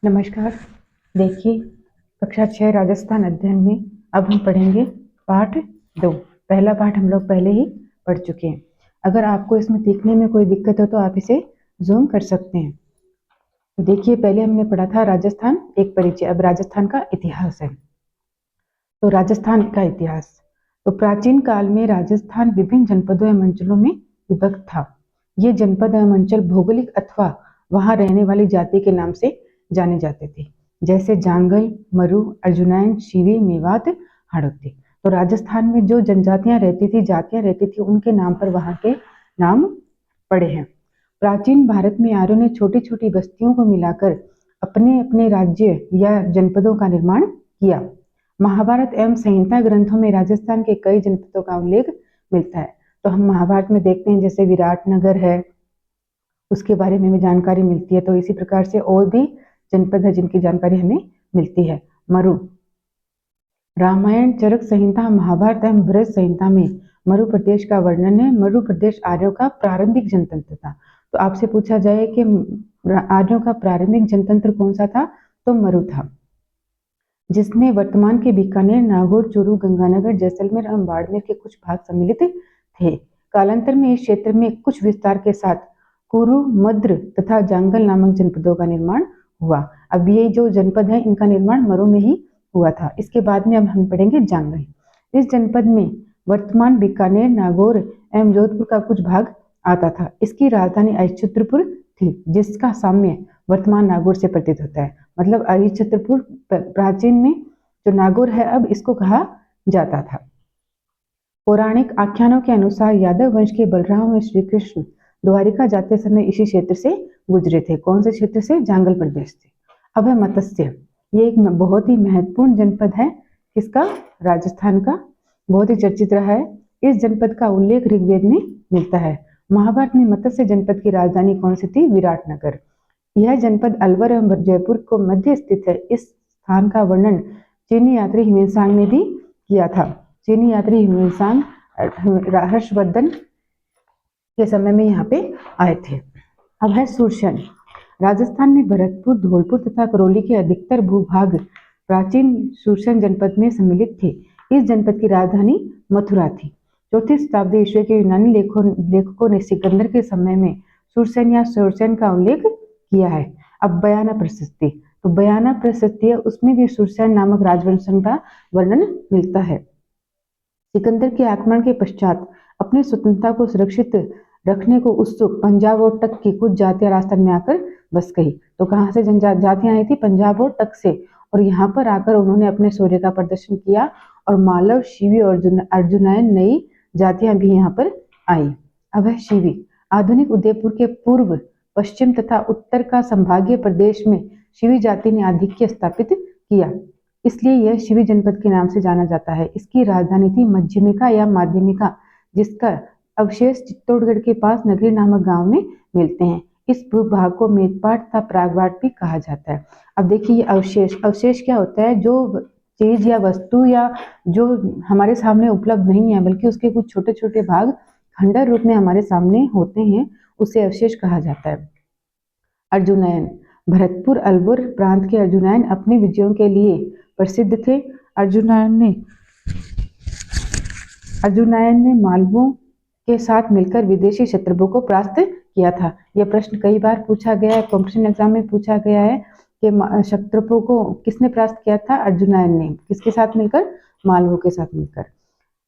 नमस्कार। देखिए, कक्षा 6 राजस्थान अध्ययन में अब हम पढ़ेंगे पाठ 2। पहला पाठ हम लोग पहले ही पढ़ चुके हैं। अगर आपको इसमें देखने में कोई दिक्कत हो तो आप इसे ज़ूम कर सकते हैं। तो देखिए, पहले हमने पढ़ा था राजस्थान एक परिचय, अब राजस्थान का इतिहास है। तो राजस्थान का इतिहास, तो प्राचीन काल में राजस्थान विभिन्न जनपदों एवं अंचलों में विभक्त था। ये जनपद एवं अंचल भौगोलिक अथवा वहां रहने वाली जाति के नाम से जाने जाते थे, जैसे जांगल, मरु, अर्जुनैन, शिवी, मेवात, हाड़ौती। तो राजस्थान में जो जनजातियां रहती थी, जातियां रहती थी, उनके नाम पर वहां के नाम पड़े हैं। प्राचीन भारत में आर्यों ने छोटी छोटी बस्तियों को मिलाकर अपने अपने राज्य या जनपदों का निर्माण किया। महाभारत एवं संहिता ग्रंथों में राजस्थान के कई जनपदों का उल्लेख मिलता है। तो हम महाभारत में देखते हैं जैसे विराटनगर है, उसके बारे में भी जानकारी मिलती है। तो इसी प्रकार से और भी जनपद है जिनकी जानकारी हमें मिलती है। मरु, रामायण, चरक संहिता, महाभारत एवं बृहद संहिता में मरु प्रदेश का वर्णन है। मरु प्रदेश आर्यों का प्रारंभिक जनतंत्र था। तो आपसे पूछा जाए कि आर्यों का प्रारंभिक जनतंत्र कौन सा था, तो मरु था, जिसमें वर्तमान के बीकानेर, नागौर, चूरू, गंगानगर, जैसलमेर एवं बाड़मेर के कुछ भाग सम्मिलित थे। कालांतर में इस क्षेत्र में कुछ विस्तार के साथ कुरु, मद्र तथा जांगल नामक जनपदों का निर्माण हुआ। अब ये जो जनपद है इनका निर्माण मरु में ही हुआ था। इसके बाद में अब हम पढ़ेंगे जांगल। इस जनपद में वर्तमान बीकानेर, नागौर एवं जोधपुर का कुछ भाग आता था। इसकी राजधानी अहिच्छत्रपुर थी, जिसका साम्य वर्तमान नागौर से प्रतीत होता है। मतलब अहिच्छत्रपुर प्राचीन में जो नागौर है अब इसको कहा जाता था। पौराणिक आख्यानों के अनुसार यादव वंश के बलराम व श्री कृष्ण द्वारिका जाते समय इसी क्षेत्र से गुजरे थे। कौन से क्षेत्र से? जांगल प्रदेश से। अब है मत्स्य। ये एक बहुत ही महत्वपूर्ण जनपद है। किसका? राजस्थान का। बहुत ही चर्चित रहा है। इस जनपद का उल्लेख ऋग्वेद में मिलता है। महाभारत में मत्स्य जनपद की राजधानी कौन सी थी? विराटनगर। यह जनपद अलवर एवं जयपुर को मध्य स्थित है। इस स्थान का वर्णन चीनी यात्री हिमेनसांग ने भी किया था। चीनी यात्री हिमेनसांग हर्षवर्धन के समय में यहाँ पे आए थे। अब है सुरसन। राजस्थान में भरतपुर, धौलपुर तथा करौली के अधिकतर भूभाग प्राचीन सुरसन जनपद में सम्मिलित थे। इस जनपद की राजधानी मथुरा थी। 4वीं शताब्दी ईस्वी के यूनानी लेखकों ने सिकंदर के समय में सुरसन या सुरसन का उल्लेख किया है। अब बयाना प्रशस्ति, तो बयाना प्रशस्ति है, उसमें भी सुरसन नामक राजवंश का वर्णन मिलता है। सिकंदर के आक्रमण के पश्चात अपनी स्वतंत्रता को सुरक्षित रखने को उत्सुक पंजाब और तक की कुछ जातियां राजस्थान में आकर बस गई। तो कहाँ से जनजातियां आई थी? पंजाब और तक से। और यहाँ पर आकर उन्होंने अपने शौर्य का प्रदर्शन किया और मालव, शिवी और अर्जुनैन नई जातियां भी यहाँ पर आई। अब है शिवी। आधुनिक उदयपुर के पूर्व, पश्चिम तथा उत्तर का संभागीय प्रदेश में शिवी जाति ने आधिक्य स्थापित किया, इसलिए यह शिवी जनपद के नाम से जाना जाता है। इसकी राजधानी थी मध्यमिका या माध्यमिका, जिसका अवशेष चित्तौड़गढ़ के पास नगरी नामक गांव में मिलते हैं। इस भूभाग को मेदपाट तथा प्रागवाट भी कहा जाता है। अब देखिए ये अवशेष क्या होता है? जो चीज या वस्तु या जो हमारे सामने उपलब्ध नहीं है बल्कि उसके कुछ छोटे छोटे भाग खंडर रूप में हमारे सामने होते हैं, उसे अवशेष कहा जाता है। अर्जुनैन। भरतपुर अलवर प्रांत के अर्जुनैन अपने विजयों के लिए प्रसिद्ध थे। अर्जुनैन ने मालवों के साथ मिलकर विदेशी शत्रुओं को परास्त किया था। यह प्रश्न कई बार पूछा गया है, कॉम्पिटिशन एग्जाम में पूछा गया है कि शत्रुओं को किसने परास्त किया था? अर्जुनैन ने। किसके साथ मिलकर? मालवों के साथ मिलकर।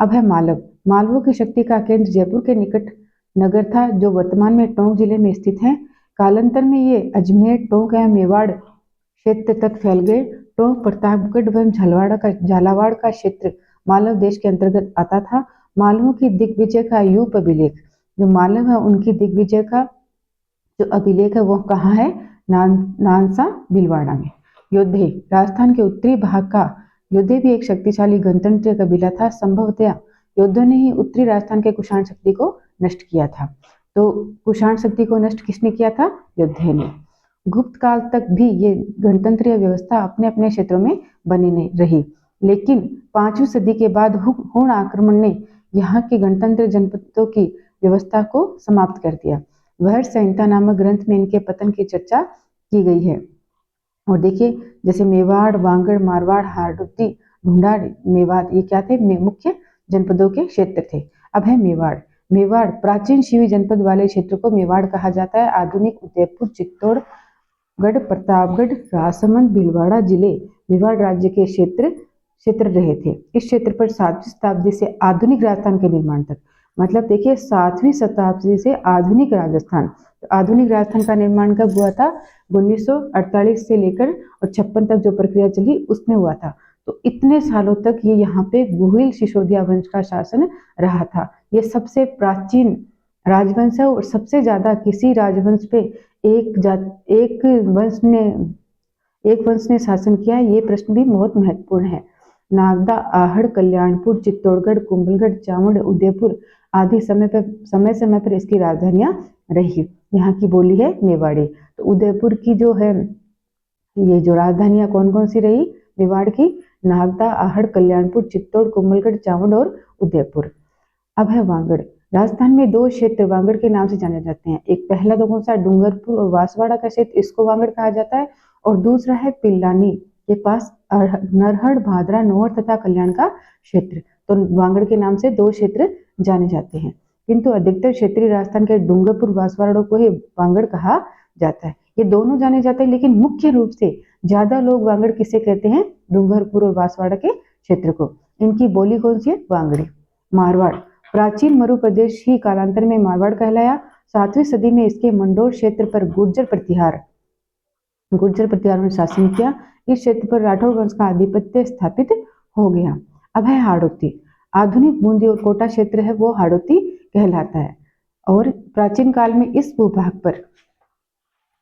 अब है मालव। मालवों की शक्ति का केंद्र जयपुर के निकट नगर था, जो वर्तमान में टोंक जिले में स्थित है। कालांतर में ये अजमेर, टोंक एवं मेवाड़ क्षेत्र तक फैल गए। टोंक, प्रतापगढ़ एवं झालावाड़ का क्षेत्र मालव देश के अंतर्गत आता था। मालवों की दिग्विजय का यूप अभिलेख, जो मालव है उनकी दिग्विजय का जो अभिलेख है वो कहाँ है? नानसा भीलवाड़ा में। योद्धे। राजस्थान के उत्तरी भाग का योद्धे भी एक शक्तिशाली गणतंत्रीय कबीला था। संभवतः योद्धों ने ही उत्तरी राजस्थान के कुषाण शक्ति को नष्ट किया था। तो कुषाण शक्ति को नष्ट किसने किया था? योद्धे ने। गुप्त काल तक भी ये गणतंत्रीय व्यवस्था अपने अपने क्षेत्रों में बनी नहीं रही, लेकिन 5वीं सदी के बाद हुण आक्रमण ने यहाँ के गणतंत्र जनपदों की व्यवस्था को समाप्त कर दिया। वह संहिता नामक ग्रंथ में इनके पतन की चर्चा की गई है। और देखिए जैसे मेवाड़, वांगड़, मारवाड़, हाड़ौती, ढूंढाड़, मेवात, ये क्या थे? मुख्य जनपदों के क्षेत्र थे। अब है मेवाड़। मेवाड़ प्राचीन शिवी जनपद वाले क्षेत्र को मेवाड़ कहा जाता है। आधुनिक उदयपुर, चित्तौड़गढ़, प्रतापगढ़, राजसमंद, भीलवाड़ा जिले मेवाड़ राज्य के क्षेत्र रहे थे। इस क्षेत्र पर 7वीं शताब्दी से आधुनिक राजस्थान के निर्माण तक, मतलब देखिए 7वीं शताब्दी से आधुनिक राजस्थान, तो आधुनिक राजस्थान का निर्माण कब हुआ था? 1948 से लेकर और 56 तक जो प्रक्रिया चली उसमें हुआ था। तो इतने सालों तक ये यहाँ पे गुहिल सिसोदिया वंश का शासन रहा था। ये सबसे प्राचीन राजवंश है और सबसे ज्यादा किसी राजवंश पे एक वंश ने शासन किया। ये प्रश्न भी बहुत महत्वपूर्ण है। नागदा, आहड़, कल्याणपुर, चित्तौड़गढ़, कुंभलगढ़, चामुंड, उदयपुर आदि समय पर इसकी राजधानियां रही। यहाँ की बोली है मेवाड़ी। तो उदयपुर की जो है ये जो राजधानियां कौन कौन सी रही मेवाड़ की? नागदा, आहड़, कल्याणपुर, चित्तौड़, कुंभलगढ़, चामुंड और उदयपुर। अब है वागड़। राजस्थान में 2 क्षेत्र वागड़ के नाम से जाने जाते हैं। एक पहला तो कौन सा? डूंगरपुर और बांसवाड़ा का क्षेत्र, इसको वागड़ कहा जाता है। और दूसरा है पिल्लानी के पास नरहड़, भादरा, नौहर तथा कल्याण का क्षेत्र। तो वागड़ के नाम से 2 क्षेत्र जाने जाते हैं, किंतु अधिकतर क्षेत्रीय राजस्थान के डूंगरपुर, बांसवाड़ा को ही वागड़ कहा जाता है। ये दोनों जाने जाते हैं, लेकिन मुख्य रूप से ज्यादा लोग वागड़ किसे कहते हैं? डूंगरपुर और बांसवाड़ा के क्षेत्र को। इनकी बोली कौन सी है? वागड़ी। मारवाड़ प्राचीन मरु प्रदेश ही कालांतर में मारवाड़ कहलाया। 7वीं सदी में इसके मंडोर क्षेत्र पर गुर्जर प्रतिहारों ने शासन किया। इस क्षेत्र पर राठौर वंश का आधिपत्य स्थापित हो गया। अब है हाड़ौती। आधुनिक बूंदी और कोटा क्षेत्र है वो हाड़ौती कहलाता है। और प्राचीन काल में इस भूभाग पर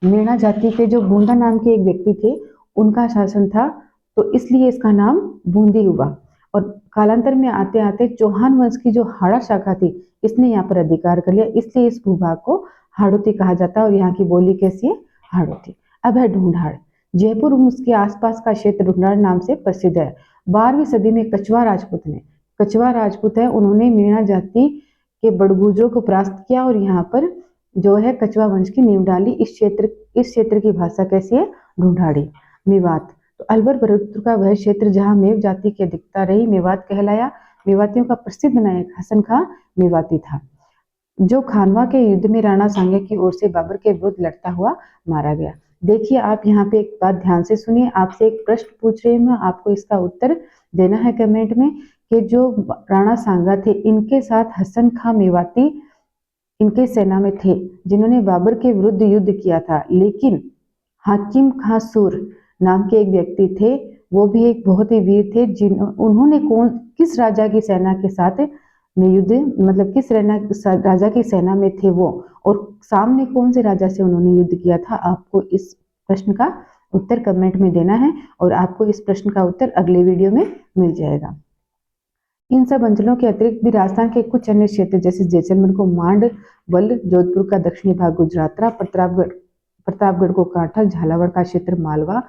मीणा जाति के जो बूंदा नाम के एक व्यक्ति थे उनका शासन था, तो इसलिए इसका नाम बूंदी हुआ। और कालांतर में आते आते चौहान वंश की जो हाड़ा शाखा थी इसने यहाँ पर अधिकार कर लिया, इसलिए इस भूभाग को हाड़ौती कहा जाता है। और यहाँ की बोली कैसी है? हाड़ौती। अब है ढूंढाड़। जयपुर और उसके आसपास का क्षेत्र ढूंढाड़ नाम से प्रसिद्ध है। 12वीं सदी में कछवा राजपूत है, उन्होंने मीणा जाति के बड़गुजरों को परास्त किया और यहाँ पर जो है कछवा वंश की नींव डाली। इस क्षेत्र की भाषा कैसी है? ढूंढाड़ी। मेवात तो अलवर बरुद्र का वह क्षेत्र जहाँ मेव जाति की अधिकता रही मेवात कहलाया। मेवातियों का प्रसिद्ध नायक हसन खां मेवाती था, जो खानवा के युद्ध में राणा सांगा की ओर से बाबर के विरुद्ध लड़ता हुआ मारा गया। देखिए आप यहाँ पे एक बात ध्यान से सुनिए, आपसे एक प्रश्न पूछ रही हूँ, आपको इसका उत्तर देना है कमेंट में कि जो राणा सांगा थे इनके साथ हसन खां मेवाती इनके सेना में थे जिन्होंने बाबर के विरुद्ध युद्ध किया था। लेकिन हाकिम खां सूर नाम के एक व्यक्ति थे, वो भी एक बहुत ही वीर थे। उन्होंने किस राजा की सेना के साथ में युद्ध, मतलब किस राजा की सेना में थे वो, और सामने कौन से राजा से उन्होंने युद्ध किया था? आपको इस प्रश्न का उत्तर कमेंट में देना है और आपको इस प्रश्न का उत्तर अगले वीडियो में मिल जाएगा। इन सब अंचलों के अतिरिक्त भी राजस्थान के कुछ अन्य क्षेत्र जैसे जैसलमेर को मांडवल, जोधपुर का दक्षिणी भाग गुजरातरा, प्रतापगढ़ को कांठल, झालावाड़ का क्षेत्र मालवा,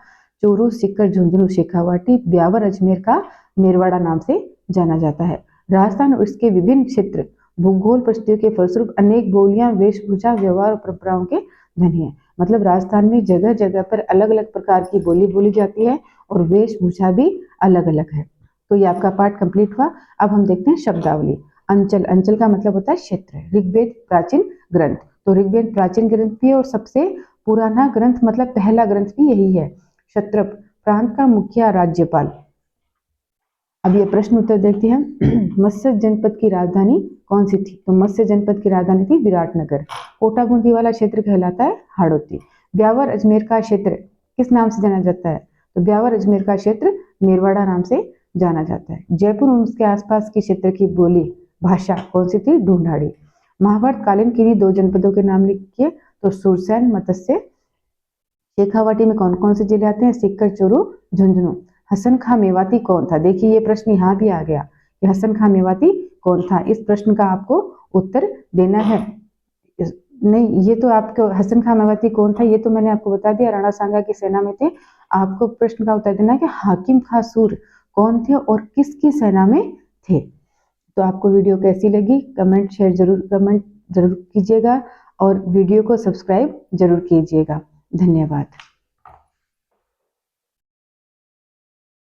चूरू, सीकर, झुंझुनू, शेखावाटी, ब्यावर, अजमेर का मेरवाड़ा नाम से जाना जाता है। राजस्थान और इसके विभिन्न क्षेत्र भूगोल परिस्थितियों के फलस्वरूप अनेक बोलियां, वेशभूषा, व्यवहार और परंपराओं के धनी है। मतलब राजस्थान में जगह जगह पर अलग अलग प्रकार की बोली बोली जाती है और वेशभूषा भी अलग अलग है। तो ये आपका पाठ कंप्लीट हुआ। अब हम देखते हैं शब्दावली। अंचल का मतलब होता है क्षेत्र। ऋग्वेद प्राचीन ग्रंथ, तो ऋग्वेद प्राचीन ग्रंथ भी है और सबसे पुराना ग्रंथ मतलब पहला ग्रंथ भी यही है। क्षत्रप प्रांत का मुखिया, राज्यपाल। अब ये प्रश्न उत्तर देखते हैं। मत्स्य जनपद की राजधानी कौन सी थी? तो मत्स्य जनपद की राजधानी थी विराटनगर। कोटा बूंदी वाला क्षेत्र कहलाता है हाड़ौती। ब्यावर अजमेर का क्षेत्र किस नाम से जाना जाता है? तो ब्यावर अजमेर का क्षेत्र मेरवाड़ा नाम से जाना जाता है। जयपुर और उसके आसपास के क्षेत्र की बोली भाषा कौन सी थी? ढूंढाड़ी। महाभारत कालीन किन्हीं 2 जनपदों के नाम लिखिए। तो सुरसैन, मत्स्य। शेखावाटी में कौन कौन से जिले आते हैं? सीकर, चूरू, झुंझुनू। हसन खां मेवाती कौन था? देखिए ये प्रश्न यहाँ भी आ गया कि हसन खां मेवाती कौन था। इस प्रश्न का आपको उत्तर देना है। नहीं, ये तो आपको हसन खां मेवाती कौन था ये तो मैंने आपको बता दिया, राणा सांगा की सेना में थे। आपको प्रश्न का उत्तर देना है कि हाकिम खां सूर कौन थे और किसकी सेना में थे। तो आपको वीडियो कैसी लगी? कमेंट जरूर कीजिएगा और वीडियो को सब्सक्राइब जरूर कीजिएगा। धन्यवाद।